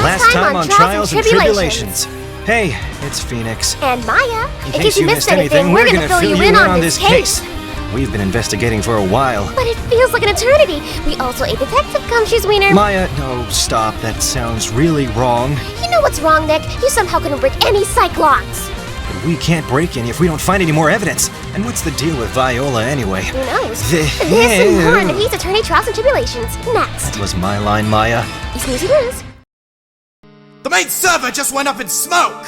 Last time on Trials and Tribulations. Hey, it's Phoenix. And Maya. In case you missed anything, we're gonna fill you in on this case. We've been investigating for a while. But it feels like an eternity. We also ate Detective Gumshoe's wiener. Maya, no, stop. That sounds really wrong. You know what's wrong, Nick? You somehow couldn't break any psych locks. We can't break any if we don't find any more evidence. And what's the deal with Viola anyway? Who knows? This and more in Ace Attorney Trials and Tribulations. Next. That was my line, Maya. You snoozy lose. The main server just went up in smoke!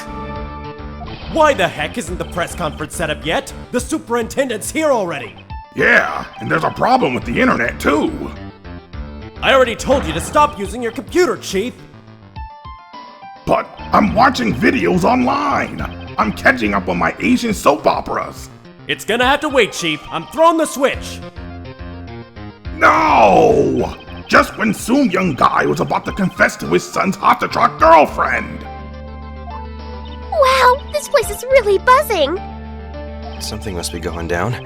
Why the heck isn't the press conference set up yet? The superintendent's here already! Yeah, and there's a problem with the internet too. I already told you to stop using your computer, Chief! But I'm watching videos online. I'm catching up on my Asian soap operas. It's gonna have to wait, Chief. I'm throwing the switch! No! Just when some young guy was about to confess to his son's hot-to-trot girlfriend. Wow, this place is really buzzing. Something must be going down.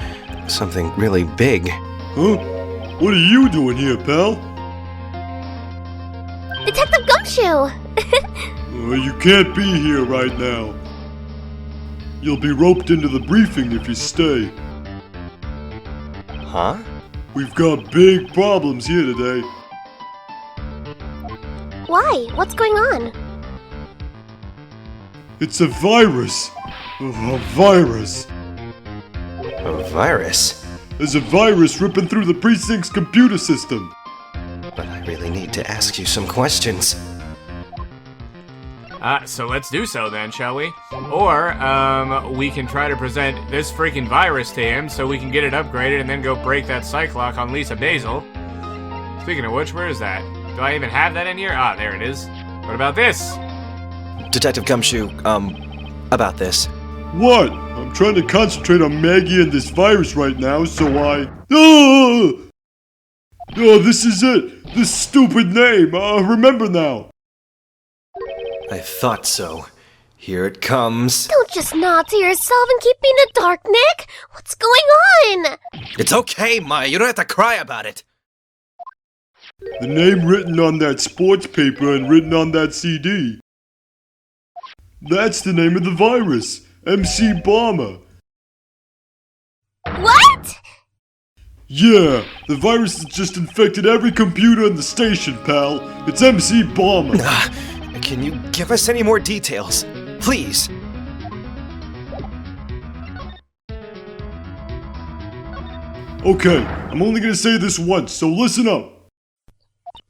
Something really big. Huh? What are you doing here, pal? Detective Gumshoe! You can't be here right now. You'll be roped into the briefing if you stay. Huh? We've got big problems here today. Why? What's going on? It's a virus. A virus. A virus? There's a virus ripping through the precinct's computer system. But I really need to ask you some questions. So let's do so then, shall we? Or, we can try to present this freaking virus to him so we can get it upgraded and then go break that psych lock on Lisa Basil. Speaking of which, where is that? Do I even have that in here? Ah, there it is. What about this? Detective Gumshoe, about this. What? I'm trying to concentrate on Maggie and this virus right now, so I... Oh, this is it! This stupid name! Remember now! I thought so. Here it comes. Don't just nod to yourself and keep me in the dark, Nick! What's going on? It's okay, Maya. You don't have to cry about it. The name written on that sports paper and written on that CD. That's the name of the virus. MC Bomber. What? Yeah, the virus has just infected every computer in the station, pal. It's MC Bomber. Can you give us any more details? Please. Okay, I'm only gonna say this once, so listen up.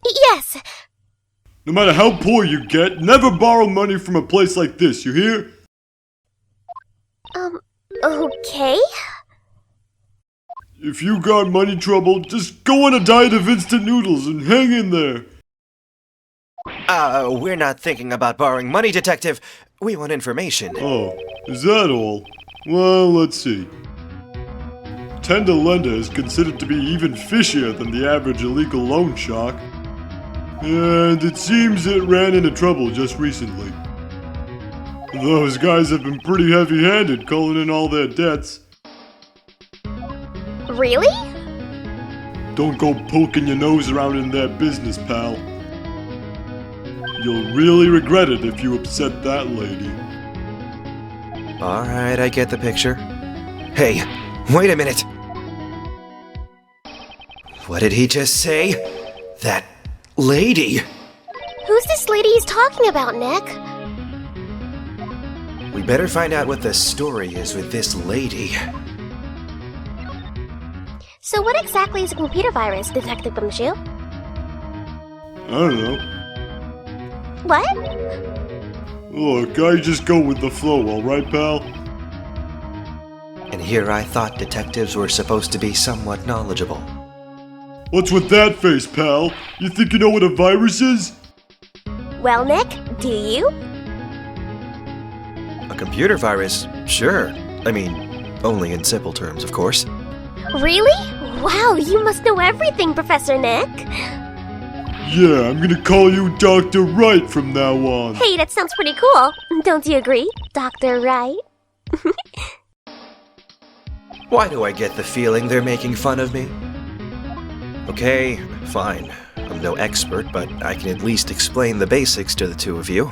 Yes. No matter how poor you get, never borrow money from a place like this, you hear? Okay. If you got money trouble, just go on a diet of instant noodles and hang in there. We're not thinking about borrowing money, Detective. We want information. Oh, is that all? Well, let's see. Tender lender is considered to be even fishier than the average illegal loan shark. And it seems it ran into trouble just recently. Those guys have been pretty heavy-handed calling in all their debts. Really? Don't go poking your nose around in their business, pal. You'll really regret it if you upset that lady. Alright, I get the picture. Hey, wait a minute. What did he just say? That lady. Who's this lady he's talking about, Nick? We better find out what the story is with this lady. So what exactly is a computer virus, Detective Gumshoe? I don't know. What? Look, I just go with the flow, alright, pal? And here I thought detectives were supposed to be somewhat knowledgeable. What's with that face, pal? You think you know what a virus is? Well, Nick, do you? A computer virus? Sure. I mean, only in simple terms, of course. Really? Wow, you must know everything, Professor Nick. Yeah, I'm gonna call you Dr. Wright from now on. Hey, that sounds pretty cool. Don't you agree, Dr. Wright? Why do I get the feeling they're making fun of me? Okay, fine. I'm no expert, but I can at least explain the basics to the two of you.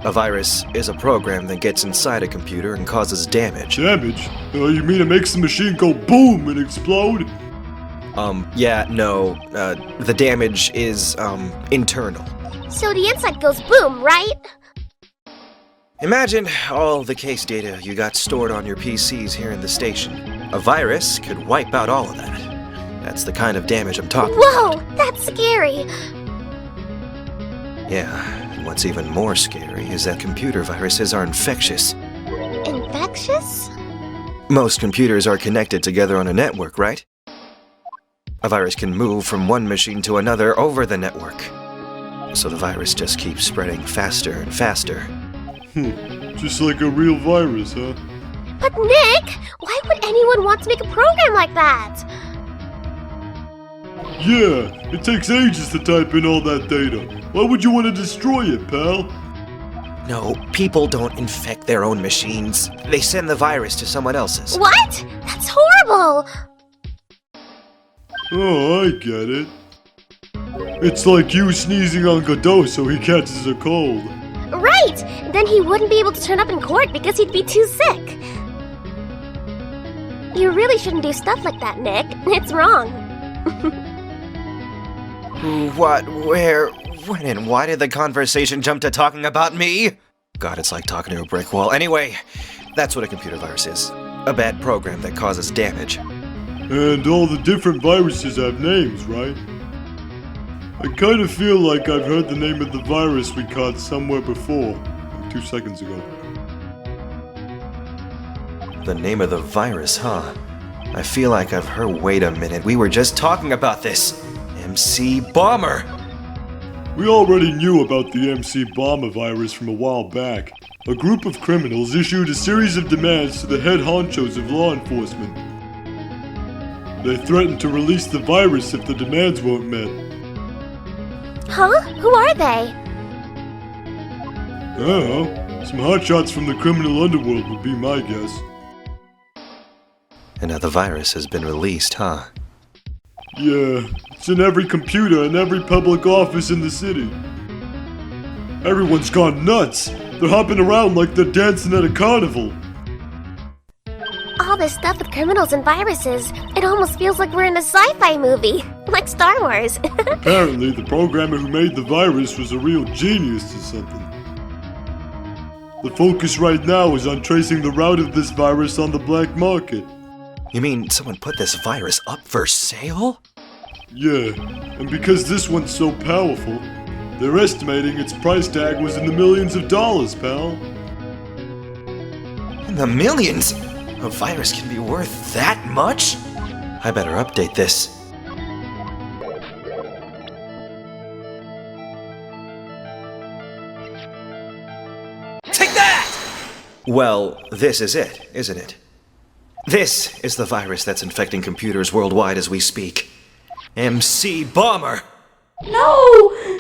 A virus is a program that gets inside a computer and causes damage. Damage? You mean it makes the machine go boom and explode? Yeah, no, the damage is, internal. So the inside goes boom, right? Imagine all the case data you got stored on your PCs here in the station. A virus could wipe out all of that. That's the kind of damage I'm talking about. Whoa, that's scary. Yeah, and what's even more scary is that computer viruses are infectious. Infectious? Most computers are connected together on a network, right? A virus can move from one machine to another over the network. So the virus just keeps spreading faster and faster. Just like a real virus, huh? But Nick, why would anyone want to make a program like that? Yeah, it takes ages to type in all that data. Why would you want to destroy it, pal? No, people don't infect their own machines. They send the virus to someone else's. What? That's horrible! Oh, I get it. It's like you sneezing on Godot so he catches a cold. Right! Then he wouldn't be able to turn up in court because he'd be too sick. You really shouldn't do stuff like that, Nick. It's wrong. Who, what, where, when, and why did the conversation jump to talking about me? God, it's like talking to a brick wall. Anyway, that's what a computer virus is. A bad program that causes damage. And all the different viruses have names, right? I kind of feel like I've heard the name of the virus we caught somewhere before, like 2 seconds ago. The name of the virus, huh? I feel like I've heard. Wait a minute, we were just talking about this. MC Bomber! We already knew about the MC Bomber virus from a while back. A group of criminals issued a series of demands to the head honchos of law enforcement. They threatened to release the virus if the demands weren't met. Huh? Who are they? I don't know. Some hotshots from the criminal underworld would be my guess. And now the virus has been released, huh? Yeah, it's in every computer and every public office in the city. Everyone's gone nuts. They're hopping around like they're dancing at a carnival. All this stuff with criminals and viruses, it almost feels like we're in a sci-fi movie, like Star Wars. Apparently, the programmer who made the virus was a real genius or something. The focus right now is on tracing the route of this virus on the black market. You mean someone put this virus up for sale? Yeah, and because this one's so powerful, they're estimating its price tag was in the millions of dollars, pal. In the millions? A virus can be worth that much? I better update this. Take that! Well, this is it, isn't it? This is the virus that's infecting computers worldwide as we speak. MC Bomber! No!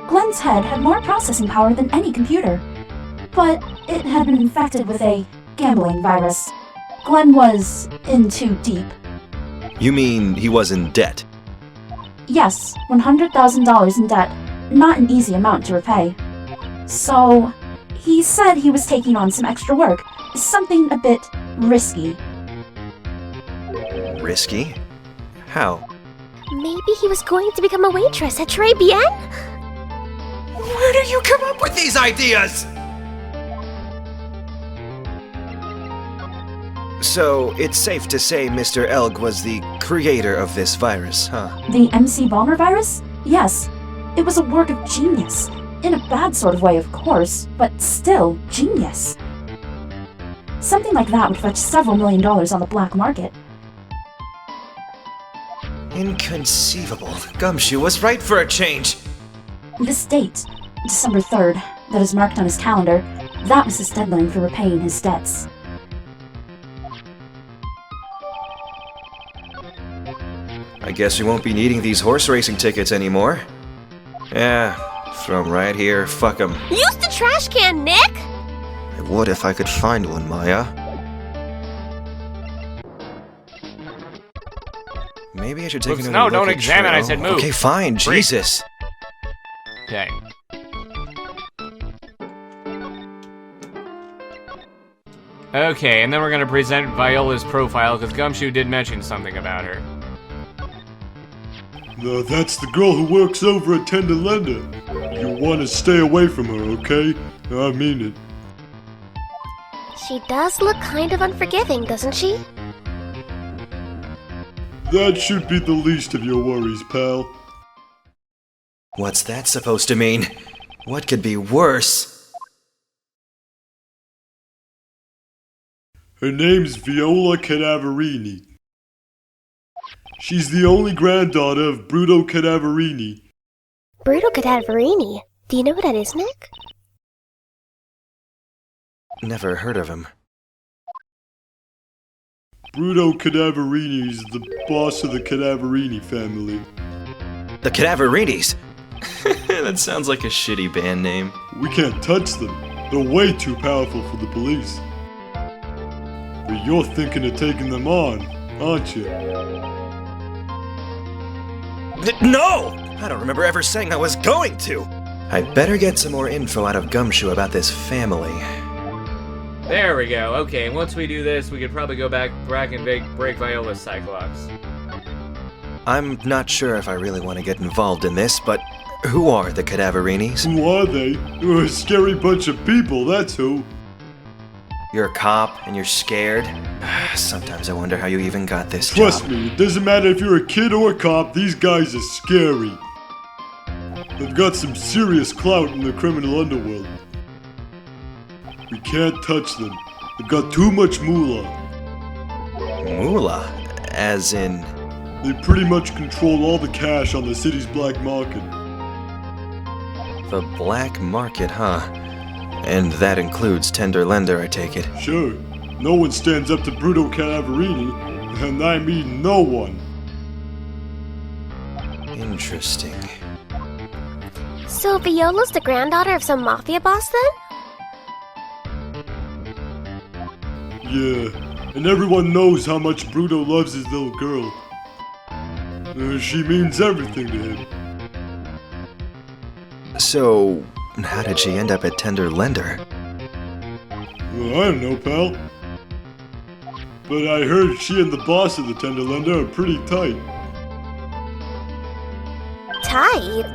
Glenn's head had more processing power than any computer, but it had been infected with a gambling virus. Glenn was in too deep. You mean he was in debt? Yes, $100,000 in debt, not an easy amount to repay. So, he said he was taking on some extra work, something a bit risky. Risky? How? Maybe he was going to become a waitress at Tribulations? Where do you come up with these ideas? So, it's safe to say Mr. Elg was the creator of this virus, huh? The MC Bomber virus? Yes. It was a work of genius. In a bad sort of way, of course, but still genius. Something like that would fetch several $1 million on the black market. Inconceivable. Gumshoe was right for a change. This date, December 3rd, that is marked on his calendar, that was his deadline for repaying his debts. I guess we won't be needing these horse racing tickets anymore. Yeah, Throw 'em right here, fuck 'em. Use the trash can, Nick! I would if I could find one, Maya. Maybe I should take Oops, another no, look don't at examine, I Trail. said move. Okay, fine, Freak. Jesus. Okay. Okay, and then we're gonna present Viola's profile, because Gumshoe did mention something about her. No, that's the girl who works over at Tender Lender. You want to stay away from her, okay? I mean it. She does look kind of unforgiving, doesn't she? That should be the least of your worries, pal. What's that supposed to mean? What could be worse? Her name's Viola Cadaverini. She's the only granddaughter of Bruto Cadaverini. Brutal Cadaverini. Do you know what that is, Nick? Never heard of him. Bruto Cadaverini is the boss of the Cadaverini family. The Cadaverinis! That sounds like a shitty band name. We can't touch them. They're way too powerful for the police. But you're thinking of taking them on, aren't you? No! I don't remember ever saying I was going to! I'd better get some more info out of Gumshoe about this family. There we go. Okay, and once we do this, we could probably go back and break Viola's Cyclops. I'm not sure if I really want to get involved in this, but who are the Cadaverinis? Who are they? They're a scary bunch of people, that's who. You're a cop and you're scared? Sometimes I wonder how you even got this Trust job. me, it doesn't matter if you're a kid or a cop, these guys are scary. They've got some serious clout in the criminal underworld. We can't touch them. They've got too much moolah. Moolah? As in... They pretty much control all the cash on the city's black market. the black market, huh? And that includes Tender Lender, I take it. Sure. No one stands up to Bruto Cadaverini, and I mean no one. Interesting. So Viola's the granddaughter of some mafia boss then? Yeah, and everyone knows how much Bruto loves his little girl. She means everything to him. So, how did she end up at Tender Lender? Well, I don't know, pal. But I heard she and the boss of the Tender Lender are pretty tight. Tight?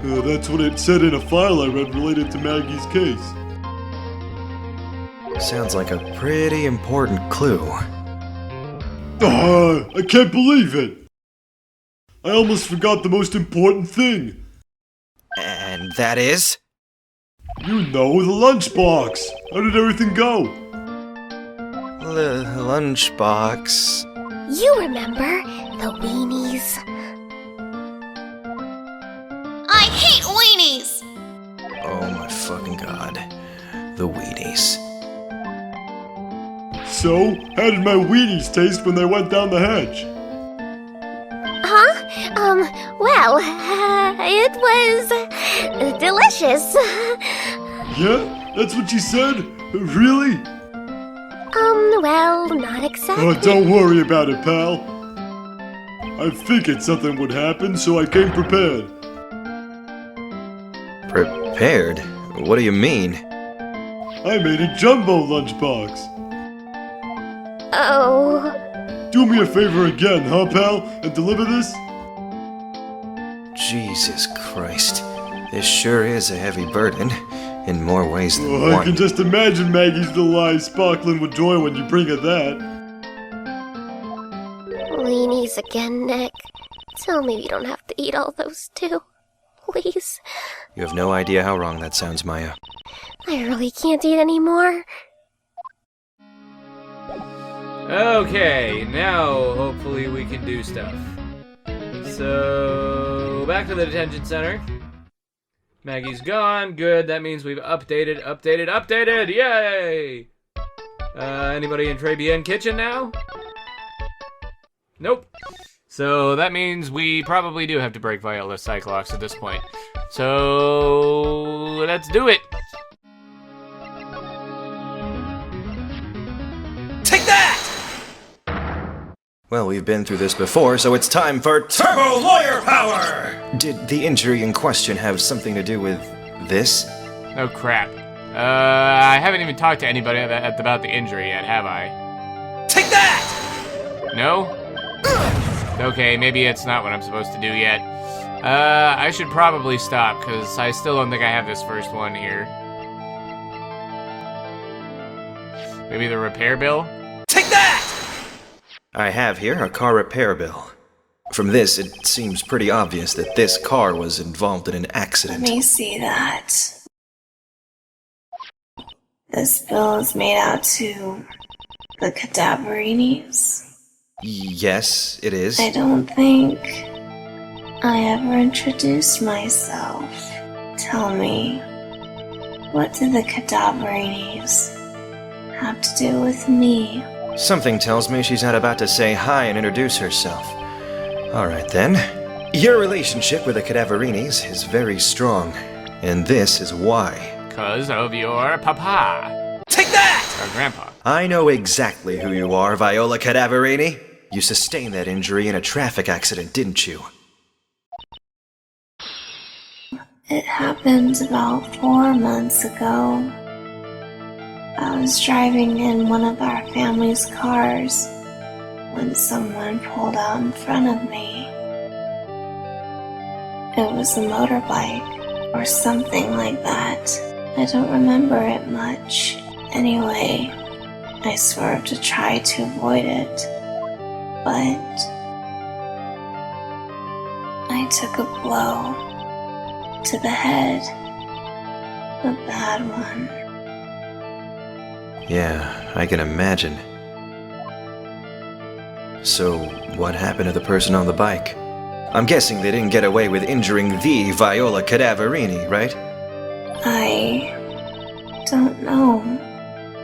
That's what it said in a file I read related to Maggie's case. Sounds like a pretty important clue. I can't believe it! I almost forgot the most important thing. And that is? You know, the lunchbox! How did everything go? The lunchbox. You remember the weenies? I hate weenies! Oh my fucking god. The weenies. So, how did my weenies taste when they went down the hatch? Huh? Well, it was delicious. Yeah? That's what you said? Really? Well, not exactly. Oh, don't worry about it, pal. I figured something would happen, so I came prepared. Prepared? What do you mean? I made a jumbo lunchbox. Oh. Do me a favor again, huh, pal? And deliver this? Jesus Christ. This sure is a heavy burden. In more ways than Oh, I one. can just imagine Maggie's little eyes sparkling with joy when you bring her that. Weenies again, Nick. Tell me you don't have to eat all those too. Please. You have no idea how wrong that sounds, Maya. I really can't eat anymore. Okay, now hopefully we can do stuff. So, back to the detention center. Maggie's gone. Good, that means we've updated. Yay! Anybody in Tribulations kitchen now? Nope. So that means we probably do have to break Viola's Cyclops at this point. So let's do it! Take that! Well, we've been through this before, so it's time for Turbo Lawyer Power! Did the injury in question have something to do with this? Oh crap. I haven't even talked to anybody about the injury yet, have I? Take that! No? Okay, maybe it's not what I'm supposed to do yet. I should probably stop, because I still don't think I have this first one here. Maybe the repair bill? Take that! I have here a car repair bill. From this, it seems pretty obvious that this car was involved in an accident. Let me see that. This bill is made out to the Cadaverinis. Yes, it is. I don't think I ever introduced myself. Tell me, what do the Cadaverinis have to do with me? Something tells me she's not about to say hi and introduce herself. Alright then. Your relationship with the Cadaverinis is very strong, and this is why. 'Cause of your papa. Take that! Or grandpa. I know exactly who you are, Viola Cadaverini. You sustained that injury in a traffic accident, didn't you? It happened about 4 months ago. I was driving in one of our family's cars when someone pulled out in front of me. It was a motorbike or something like that. I don't remember it much. Anyway, I swerved to try to avoid it, but I took a blow to the head. A bad one. Yeah, I can imagine. So, what happened to the person on the bike? I'm guessing they didn't get away with injuring the Viola Cadaverini, right? I don't know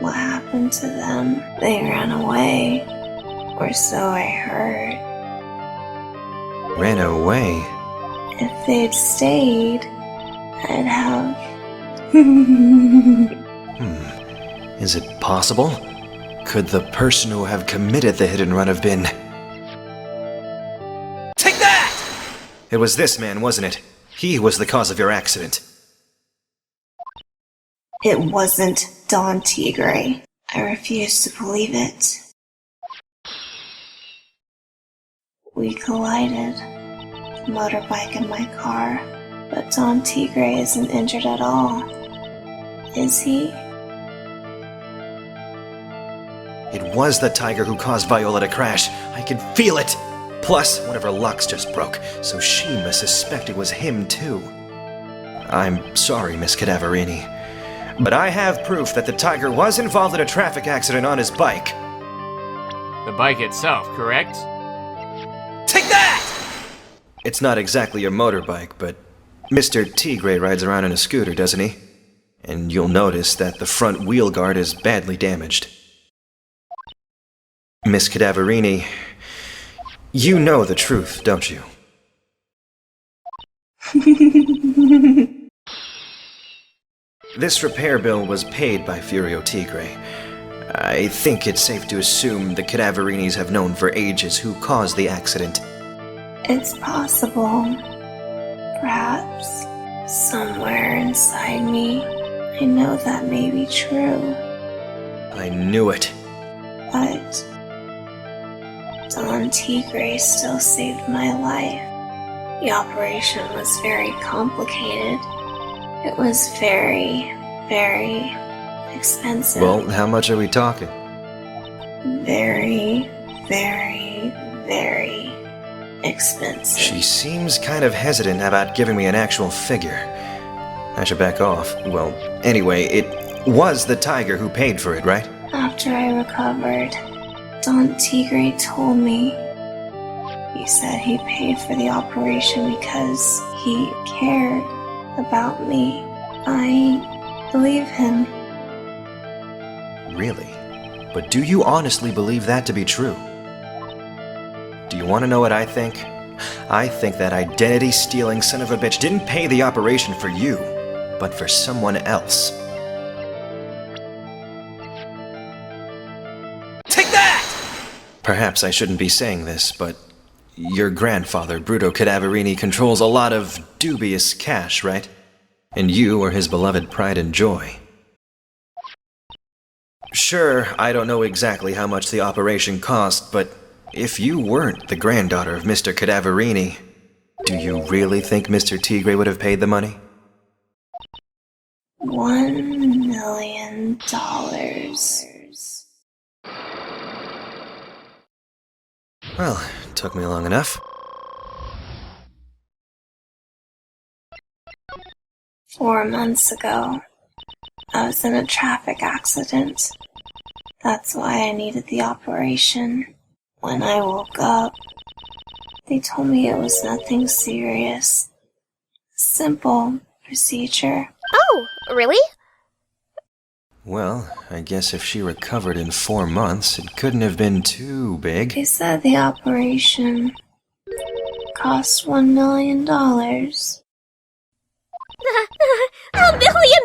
what happened to them. They ran away, or so I heard. Ran away? If they'd stayed, I'd have... Is it possible? Could the person who have committed the hit and run have been... Take that! It was this man, wasn't it? He was the cause of your accident. It wasn't Don Tigre. I refuse to believe it. We collided, the motorbike and my car, but Don Tigre isn't injured at all. Is he? It was the tiger who caused Viola to crash. I could feel it! Plus, one of her locks just broke, so she must suspect it was him too. I'm sorry, Miss Cadaverini, but I have proof that the tiger was involved in a traffic accident on his bike. The bike itself, correct? Take that! It's not exactly a motorbike, but Mr. Tigre rides around in a scooter, doesn't he? And you'll notice that the front wheel guard is badly damaged. Miss Cadaverini, you know the truth, don't you? This repair bill was paid by Furio Tigre. I think it's safe to assume the Cadaverinis have known for ages who caused the accident. It's possible. Perhaps somewhere inside me, I know that may be true. I knew it. But Don Tigre still saved my life. The operation was very complicated. It was very, very expensive. Well, how much are we talking? Very, very, very expensive. She seems kind of hesitant about giving me an actual figure. I should back off. Well, anyway, it was the tiger who paid for it, right? After I recovered, Don Tigre told me. He said he paid for the operation because he cared about me. I believe him. Really? But do you honestly believe that to be true? Do you want to know what I think? I think that identity-stealing son of a bitch didn't pay the operation for you, but for someone else. Take that! Perhaps I shouldn't be saying this, but your grandfather, Bruto Cadaverini, controls a lot of dubious cash, right? And you are his beloved pride and joy. Sure, I don't know exactly how much the operation cost, but if you weren't the granddaughter of Mr. Cadaverini, do you really think Mr. Tigre would have paid the money? $1 million. Well, it took me long enough. 4 months ago, I was in a traffic accident. That's why I needed the operation. When I woke up, they told me it was nothing serious. Simple procedure. Oh, really? Well, I guess if she recovered in 4 months, it couldn't have been too big. They said the operation cost $1 million. $1 million?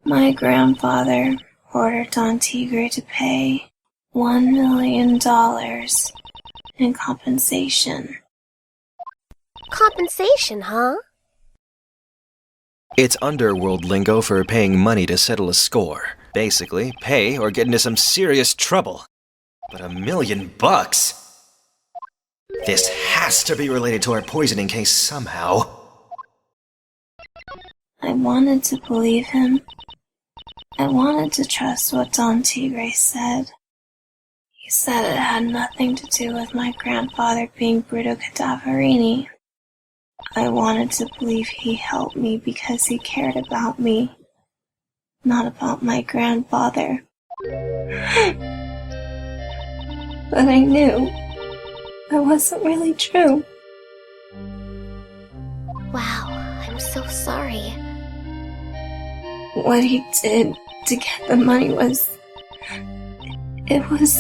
My grandfather ordered Don Tigre to pay $1 million in compensation. Compensation, huh? It's underworld lingo for paying money to settle a score. Basically, pay or get into some serious trouble. But $1 million? This has to be related to our poisoning case somehow. I wanted to believe him. I wanted to trust what Don Tigre said. He said it had nothing to do with my grandfather being Bruto Cadaverini. I wanted to believe he helped me because he cared about me, not about my grandfather. But I knew that wasn't really true. Wow, I'm so sorry. What he did to get the money was... it was...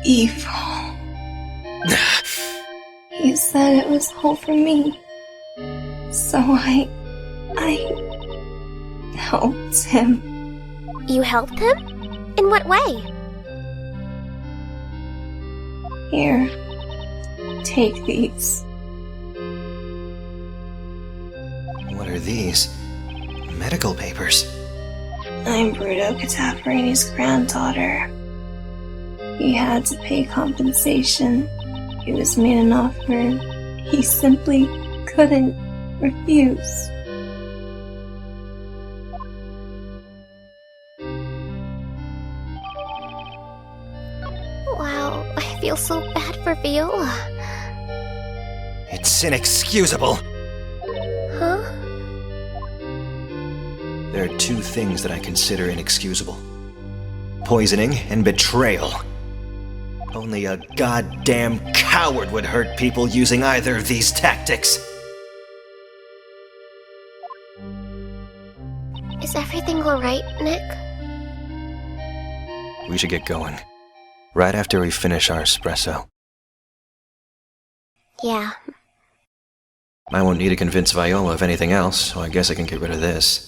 evil. He said it was all for me. So I helped him. You helped him? In what way? Here, take these. What are these? Medical papers. I'm Bruto Cadaverini's granddaughter. He had to pay compensation. He was made an offer he simply couldn't refuse. Wow, I feel so bad for Viola. It's inexcusable. Huh? There are 2 things that I consider inexcusable. Poisoning and betrayal. Only a goddamn coward would hurt people using either of these tactics. Is everything alright, Nick? We should get going. Right after we finish our espresso. Yeah. I won't need to convince Viola of anything else, so I guess I can get rid of this.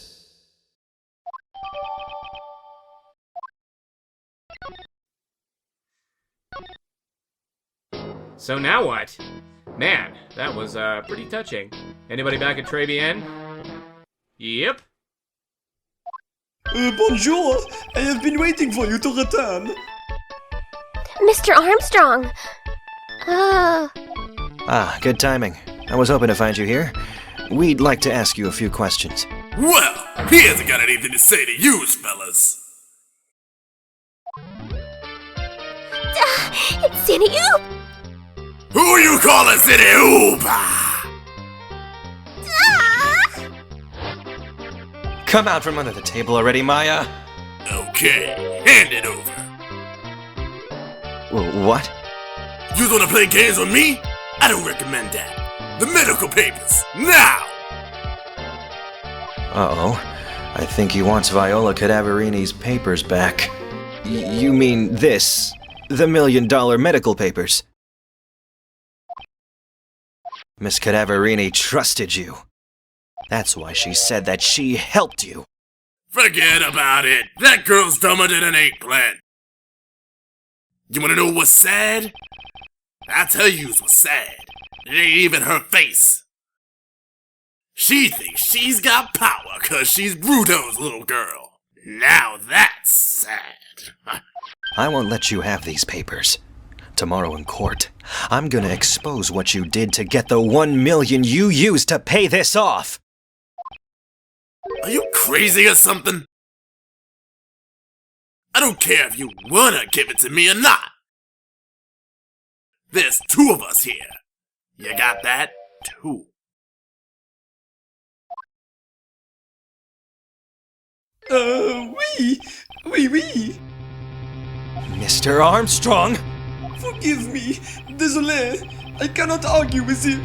So now what? Man, that was pretty touching. Anybody back at Tribulations? Yep. Bonjour! I have been waiting for you to return. Mr. Armstrong! Ah, good timing. I was hoping to find you here. We'd like to ask you a few questions. Well, he hasn't got anything to say to you, fellas. It's City Oop! Who you calling City Oop? Come out from under the table already, Maya. Okay, hand it over. What? You wanna play games with me? I don't recommend that. The medical papers, now! Uh-oh. I think he wants Viola Cadaverini's papers back. You mean this? The $1 million medical papers. Miss Cadaverini trusted you. That's why she said that she helped you. Forget about it. That girl's dumber than an eggplant. You wanna know what's sad? I tell you what's sad. It ain't even her face. She thinks she's got power 'cause she's Bruto's little girl. Now that's sad. I won't let you have these papers. Tomorrow in court, I'm gonna expose what you did to get the $1 million you used to pay this off. Are you crazy or something? I don't care if you wanna give it to me or not. There's 2 of us here. You got that? 2. Oui. Mr. Armstrong! Forgive me. Désolé. I cannot argue with him.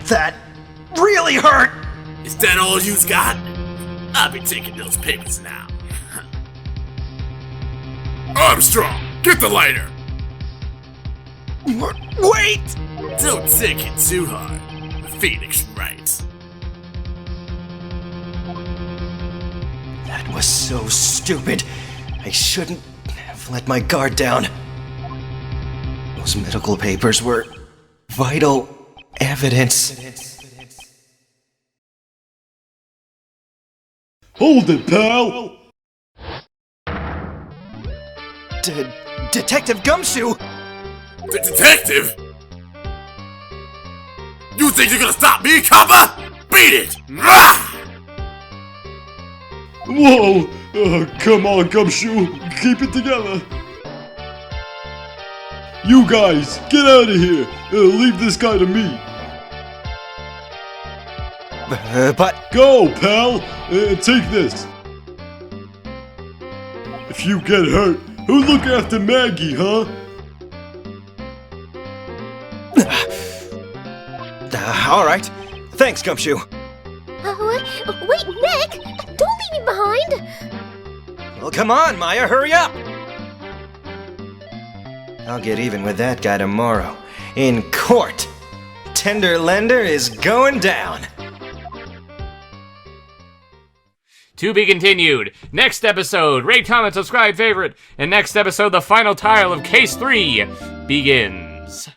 That really hurt! Is that all you's got? I'll be taking those papers now. Armstrong, get the lighter! Wait! Don't take it too hard. Phoenix Wright. That was so stupid. I shouldn't have let my guard down. Those medical papers were vital evidence. Hold it, pal! Detective Gumshoe! The detective? You think you're gonna stop me, copper? Beat it! Rah! Whoa! Come on, Gumshoe! Keep it together! You guys, get out of here! Leave this guy to me! But... Go, pal! Take this! If you get hurt, who'll look after Maggie, huh? Alright. Thanks, Gumshoe. Wait, Nick! Don't leave me behind! Well, come on, Maya, hurry up! I'll get even with that guy tomorrow. In court. Tender Lender is going down. To be continued. Next episode, rate, comment, subscribe, favorite. And next episode, the final tile of Case 3 begins.